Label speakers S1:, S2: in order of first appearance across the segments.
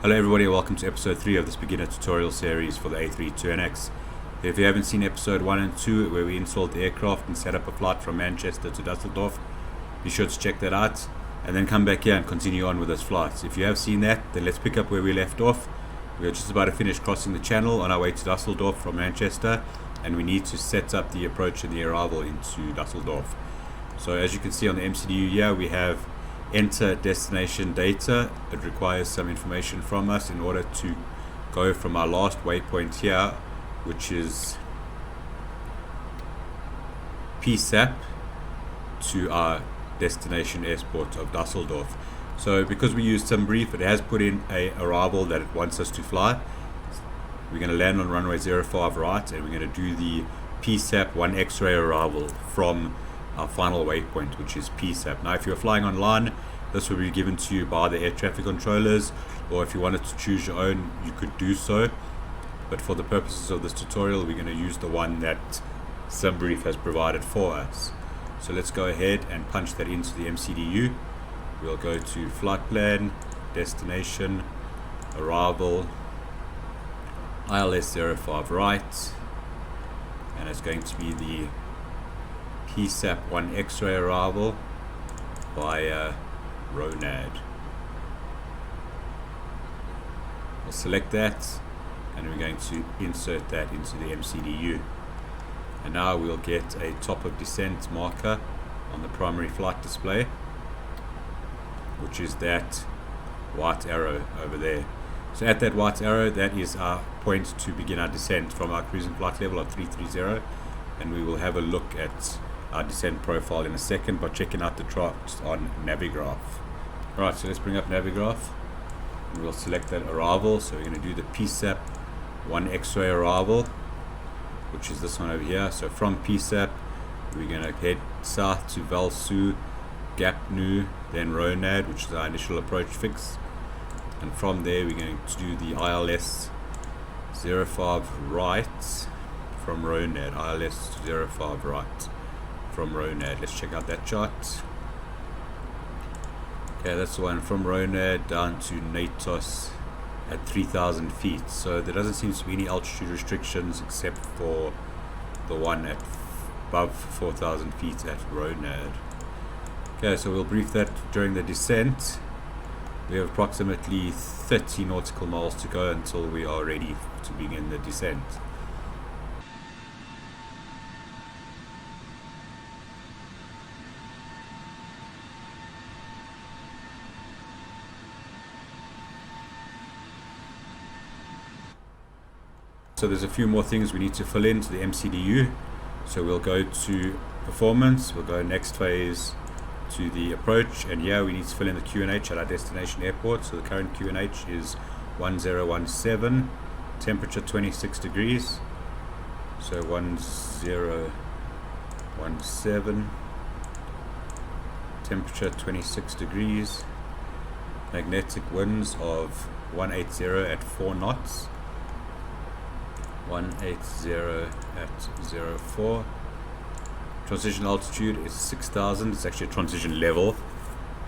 S1: Hello everybody, welcome to episode 3 of this beginner tutorial series for the A32nx. If you haven't seen episode 1 and 2 where we installed the aircraft and set up a flight from Manchester to Dusseldorf, be sure to check that out and then come back here and continue on with this flight. If you have seen that, then let's pick up where we left off. We are just about to finish crossing the channel on our way to Dusseldorf from Manchester, and we need to set up the approach and the arrival into Dusseldorf. So as you can see on the MCDU here, we have enter destination data. It requires some information from us in order to go from our last waypoint here, which is PSAP, to our destination airport of Dusseldorf. So because we used some brief, it has put in a arrival that it wants us to fly. We're going to land on runway 05 right, and we're going to do the PSAP 1 X-ray arrival from our final waypoint, which is PSAP. Now if you're flying online, this will be given to you by the air traffic controllers, or if you wanted to choose your own, you could do so. But for the purposes of this tutorial, we're going to use the one that SimBrief has provided for us. So let's go ahead and punch that into the MCDU. We'll go to flight plan, destination, arrival, ILS 05 right, and it's going to be the PSAP 1 X-ray arrival via RONAD. We'll select that and we're going to insert that into the MCDU. And now we'll get a top of descent marker on the primary flight display, which is that white arrow over there. So at that white arrow, that is our point to begin our descent from our cruising flight level of 330, and we will have a look at our descent profile in a second by checking out the charts on Navigraph. Alright, so let's bring up Navigraph and we'll select that arrival. So we're going to do the PSAP 1 X-ray arrival, which is this one over here. So from PSAP we're going to head south to Valsu, Gapnu, then RONAD, which is our initial approach fix, and from there we're going to do the ILS 05 right from RONAD. ILS 05 right from RONAD. Let's check out that chart. Okay, that's the one from RONAD down to Natos at 3,000 feet. So there doesn't seem to be any altitude restrictions except for the one at above 4,000 feet at RONAD. Okay, so we'll brief that during the descent. We have approximately 30 nautical miles to go until we are ready to begin the descent. So there's a few more things we need to fill into the MCDU. So we'll go to performance, we'll go next phase to the approach, and here we need to fill in the QNH at our destination airport. So the current QNH is 1017, temperature 26 degrees. So 1017, temperature 26 degrees, magnetic winds of 180 at 4 knots. 180 at 04. Transition altitude is 6,000. It's actually a transition level.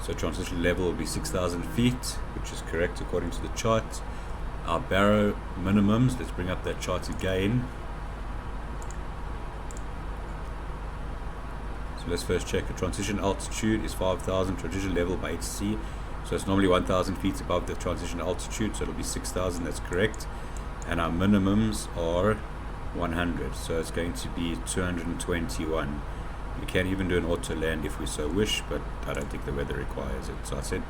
S1: So transition level will be 6,000 feet, which is correct according to the chart. Our barrow minimums, let's bring up that chart again. So let's first check. A transition altitude is 5,000, transition level by HC. So it's normally 1,000 feet above the transition altitude, so it'll be 6,000, that's correct. And our minimums are 100, so it's going to be 221. We can even do an auto land if we so wish, but I don't think the weather requires it. So I said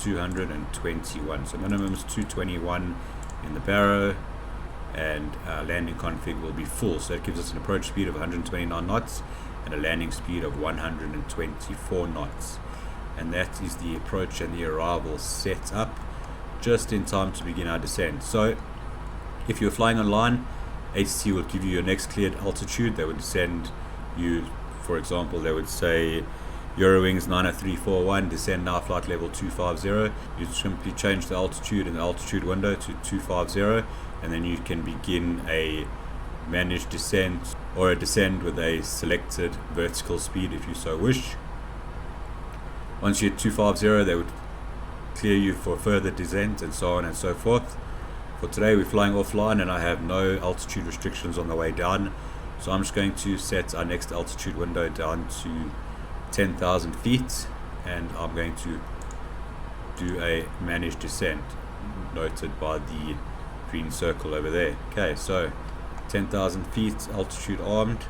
S1: 221. So minimums 221 in the barrow, and our landing config will be full. So it gives us an approach speed of 129 knots and a landing speed of 124 knots. And that is the approach and the arrival set up just in time to begin our descent. So if you're flying online, HC will give you your next cleared altitude. They would send you, for example, they would say Eurowings 90341, descend now flight level 250. You simply change the altitude in the altitude window to 250, and then you can begin a managed descent or a descent with a selected vertical speed if you so wish. Once you hit 250, they would clear you for further descent and so on and so forth. For today we're flying offline and I have no altitude restrictions on the way down, so I'm just going to set our next altitude window down to 10,000 feet, and I'm going to do a managed descent noted by the green circle over there. Okay, so 10,000 feet, altitude armed.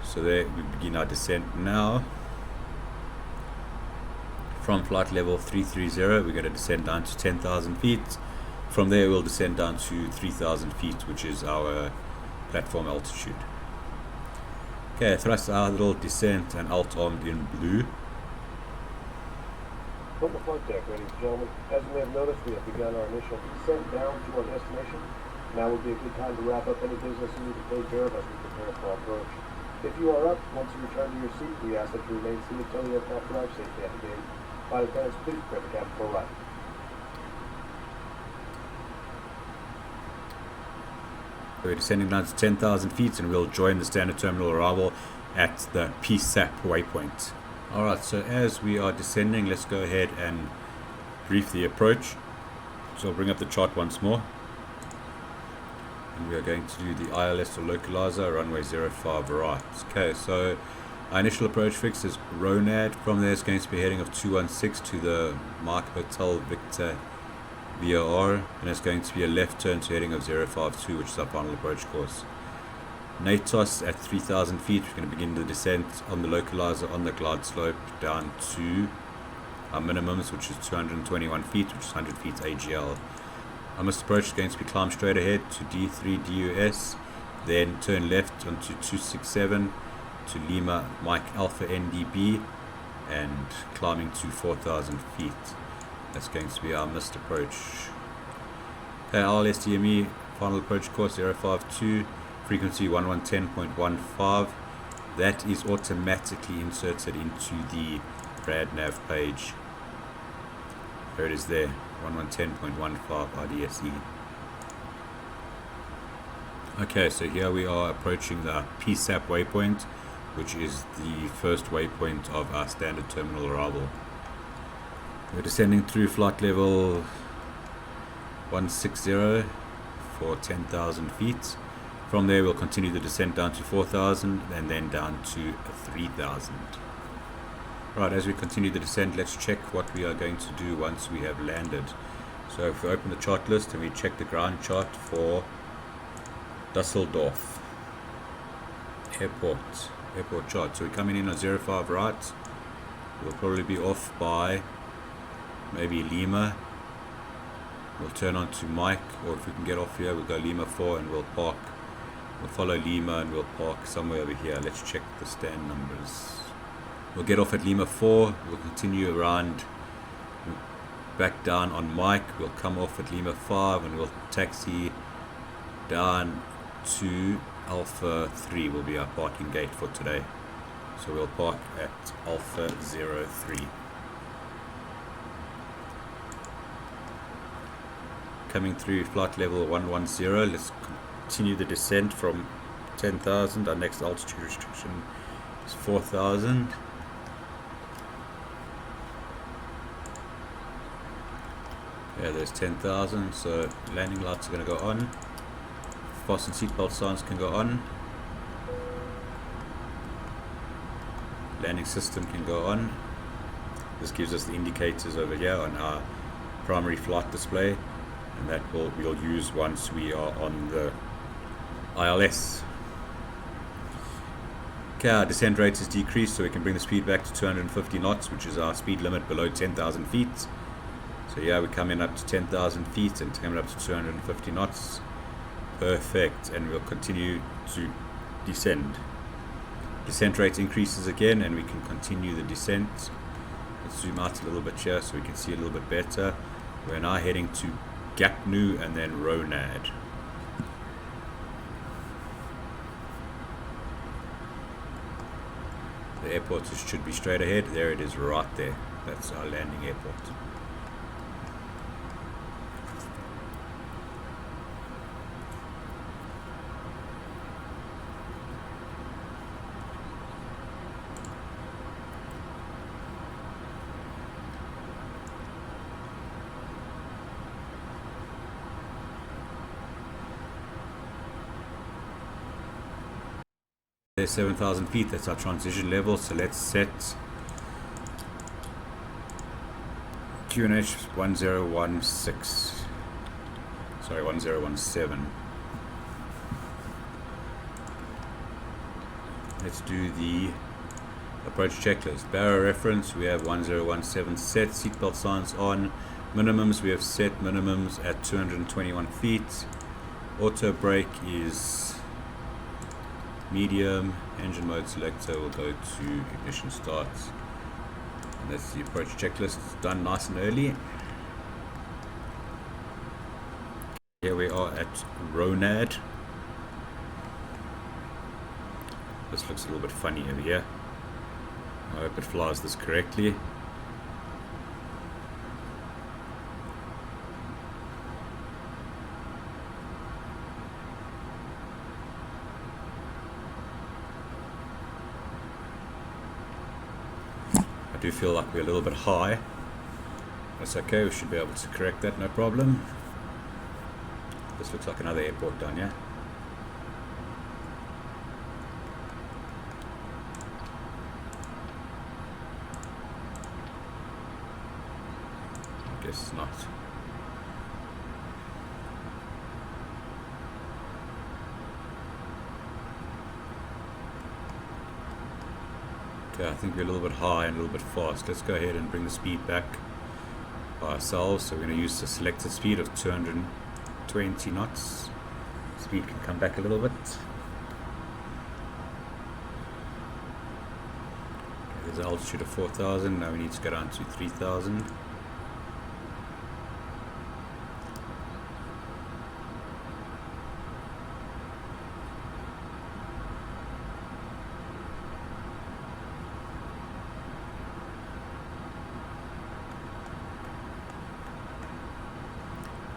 S1: So there we begin our descent now. From flight level 330 we're going to descend down to 10,000 feet. From there we'll descend down to 3,000 feet, which is our platform altitude. Okay, thrust our little descent and alt armed in blue.
S2: From the flight deck, ladies and gentlemen, as you may have noticed, we have begun our initial descent down to our destination. Now would be a good time to wrap up any business you need to take care of as we prepare for our approach. If you are up, once you return to your seat, we ask that you remain seated until the aircraft arrives safely at the gate. Flight attendants, please prepare the cabin for arrival.
S1: We're descending down to 10,000 feet and we'll join the standard terminal arrival at the PSAP waypoint. Alright, so as we are descending, let's go ahead and brief the approach. So I'll bring up the chart once more. And we are going to do the ILS or localizer, runway 05 right. Okay, so our initial approach fix is RONAD. From there it's going to be heading of 216 to the Mike Hotel Victor VOR, and it's going to be a left turn to heading of 052, which is our final approach course. NATOS at 3,000 feet, we're going to begin the descent on the localizer on the glide slope down to our minimums, which is 221 feet, which is 100 feet AGL. Our missed approach is going to be climb straight ahead to D3 DUS, then turn left onto 267 to Lima Mike Alpha NDB, and climbing to 4,000 feet. That's going to be our missed approach. Okay, ILS DME, final approach course 052, frequency 1110.15. That is automatically inserted into the RadNav page. There it is there, 1110.15 RDSE. Okay, so here we are approaching the PSAP waypoint, which is the first waypoint of our standard terminal arrival. We're descending through flight level 160 for 10,000 feet. From there we'll continue the descent down to 4,000 and then down to 3,000. Right, as we continue the descent, let's check what we are going to do once we have landed. So if we open the chart list and we check the ground chart for Dusseldorf airport chart. So we're coming in on 05 right. We'll probably be off by maybe Lima. We'll turn on to Mike, or if we can get off here, we'll go Lima 4 and we'll park. We'll follow Lima and we'll park somewhere over here. Let's check the stand numbers. We'll get off at Lima 4. We'll continue around back down on Mike. We'll come off at Lima 5 and we'll taxi down to Alpha 3 will be our parking gate for today. So we'll park at Alpha 03. Coming through flight level 110, let's continue the descent from 10,000. Our next altitude restriction is 4,000. Yeah, there's 10,000, so landing lights are going to go on. Fasten seatbelt signs can go on. Landing system can go on. This gives us the indicators over here on our primary flight display, and that we'll use once we are on the ILS. Okay, our descent rate is decreased, so we can bring the speed back to 250 knots, which is our speed limit below 10,000 feet. So yeah, we're coming up to 10,000 feet and coming up to 250 knots. Perfect, and we'll continue to descend. Descent rate increases again, and we can continue the descent. Let's zoom out a little bit here so we can see a little bit better. We're now heading to Gapnu and then Ronad. The airport should be straight ahead. There it is, right there. That's our landing airport. There's 7,000 feet, that's our transition level, so let's set QNH 1016. Sorry, 1017. Let's do the approach checklist. Barrow reference, we have 1017 set, seatbelt signs on. Minimums, we have set minimums at 221 feet. Auto brake is medium. Engine mode selector will go to ignition start. And that's the approach checklist. It's done nice and early. Here we are at Ronad. This looks a little bit funny over here. I hope it flies this correctly. I do feel like we're a little bit high. That's okay, we should be able to correct that, no problem. This looks like another airport down here. I guess not. Okay, I think we're a little bit high and a little bit fast. Let's go ahead and bring the speed back by ourselves. So we're going to use the selected speed of 220 knots. Speed can come back a little bit. Okay, there's an altitude of 4,000. Now we need to go down to 3,000.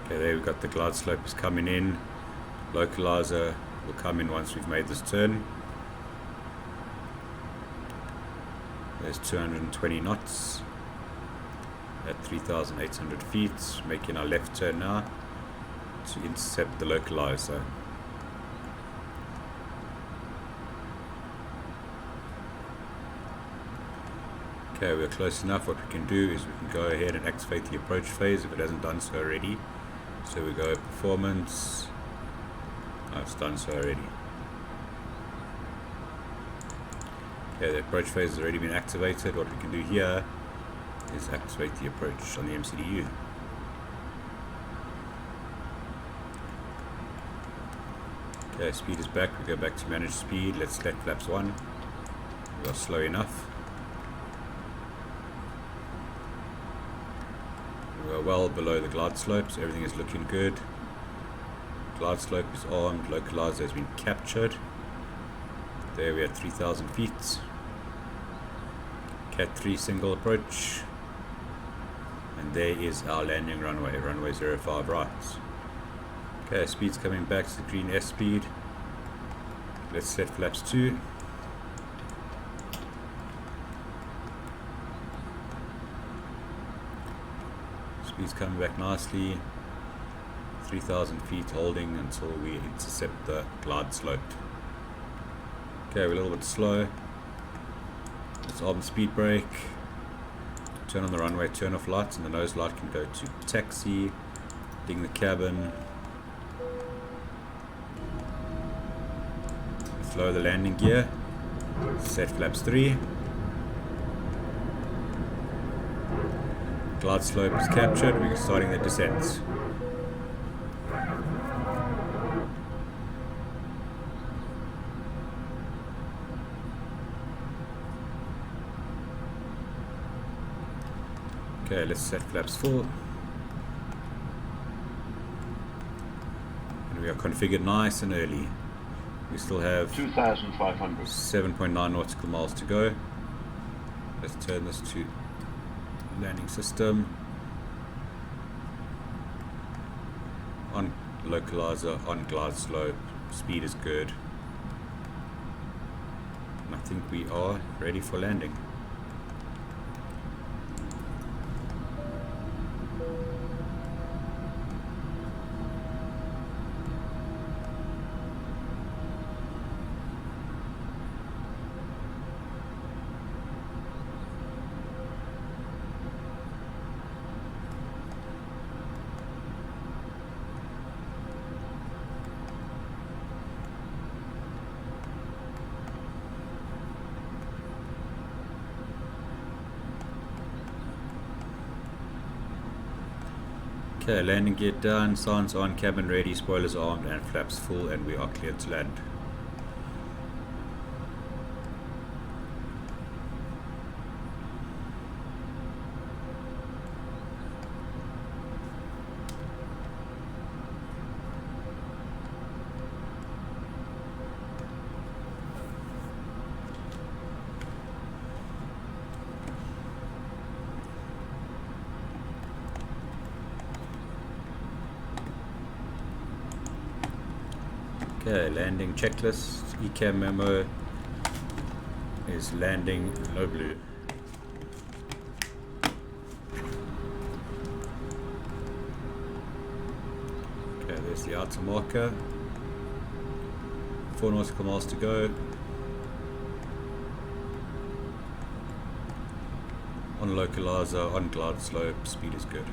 S1: Okay, there we've got the glide slope is coming in. Localizer will come in once we've made this turn. There's 220 knots at 3,800 feet, making our left turn now to intercept the localizer. Okay, we're close enough. What we can do is we can go ahead and activate the approach phase if it hasn't done so already. So we go performance. Oh, it's done so already. Okay, the approach phase has already been activated. What we can do here is activate the approach on the MCDU. Okay, speed is back. We go back to manage speed. Let's select flaps 1. We are slow enough. We are well below the glide slope, so everything is looking good. Glide slope is armed, localizer has been captured. There we are at 3,000 feet. Cat 3 single approach. And there is our landing runway, runway 05 right. Okay, speed's coming back to the green S speed. Let's set flaps 2. Speed's coming back nicely. 3,000 feet holding until we intercept the glide slope. Okay, we're a little bit slow. Let's arm the speed brake. Turn on the runway, turn off lights, and the nose light can go to taxi. Ding the cabin. Let's lower the landing gear. Set flaps 3. Glide slope is captured. We're starting the descent. Okay, let's set flaps 4. And we are configured nice and early. We still have
S3: 2,500.
S1: 7.9 nautical miles to go. Let's turn this to landing system. On localizer, on glide slope, speed is good. And I think we are ready for landing. Okay, landing gear down, signs on, cabin ready, spoilers armed and flaps full, and we are cleared to land. Okay, landing checklist. ECAM memo is landing low blue. Okay, there's the outer marker. 4 nautical miles to go. On localizer, on glide slope, speed is good.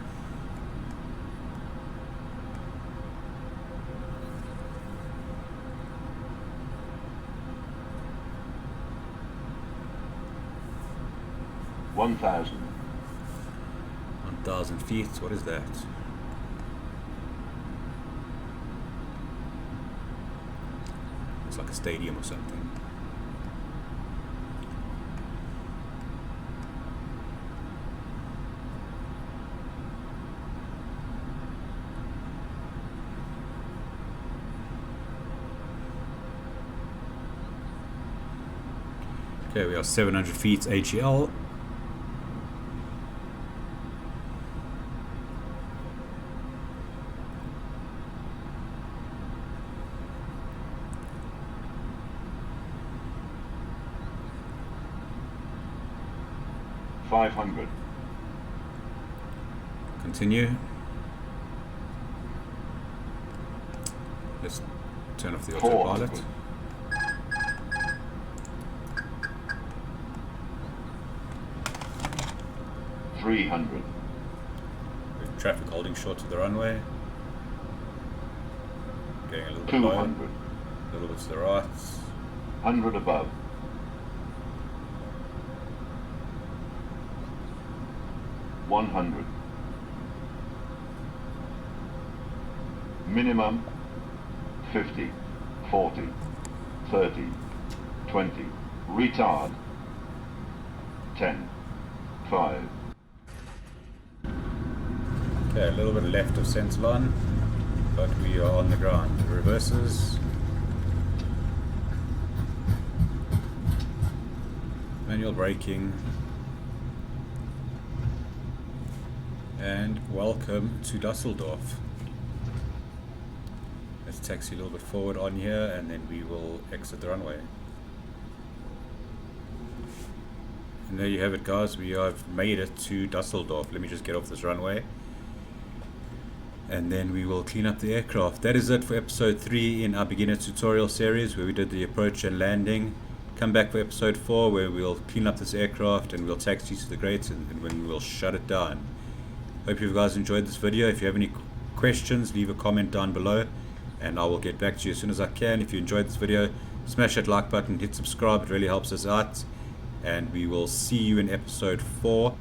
S3: One
S1: 1,000 feet, what is that? It's like a stadium or something. Okay, we are 700 feet HEL.
S3: $500.
S1: Continue. Let's turn off the autopilot.
S3: 400. $300.
S1: With traffic holding short to the runway. Getting a little bit low.
S3: 200.
S1: A little bit to the right.
S3: 100 above. 100. Minimum 50, 40, 30, 20. Retard 10, 5.
S1: Okay, a little bit left of center line, but we are on the ground. Reverses. Manual braking. And welcome to Dusseldorf. Let's taxi a little bit forward on here and then we will exit the runway. And there you have it, guys. We have made it to Dusseldorf. Let me just get off this runway and then we will clean up the aircraft. That is it for episode 3 in our beginner tutorial series where we did the approach and landing. Come back for episode 4 where we'll clean up this aircraft and we'll taxi to the gates and when we'll shut it down. Hope you guys enjoyed this video. If you have any questions, leave a comment down below and I will get back to you as soon as I can. If you enjoyed this video, smash that like button, hit subscribe, it really helps us out. And we will see you in episode 4.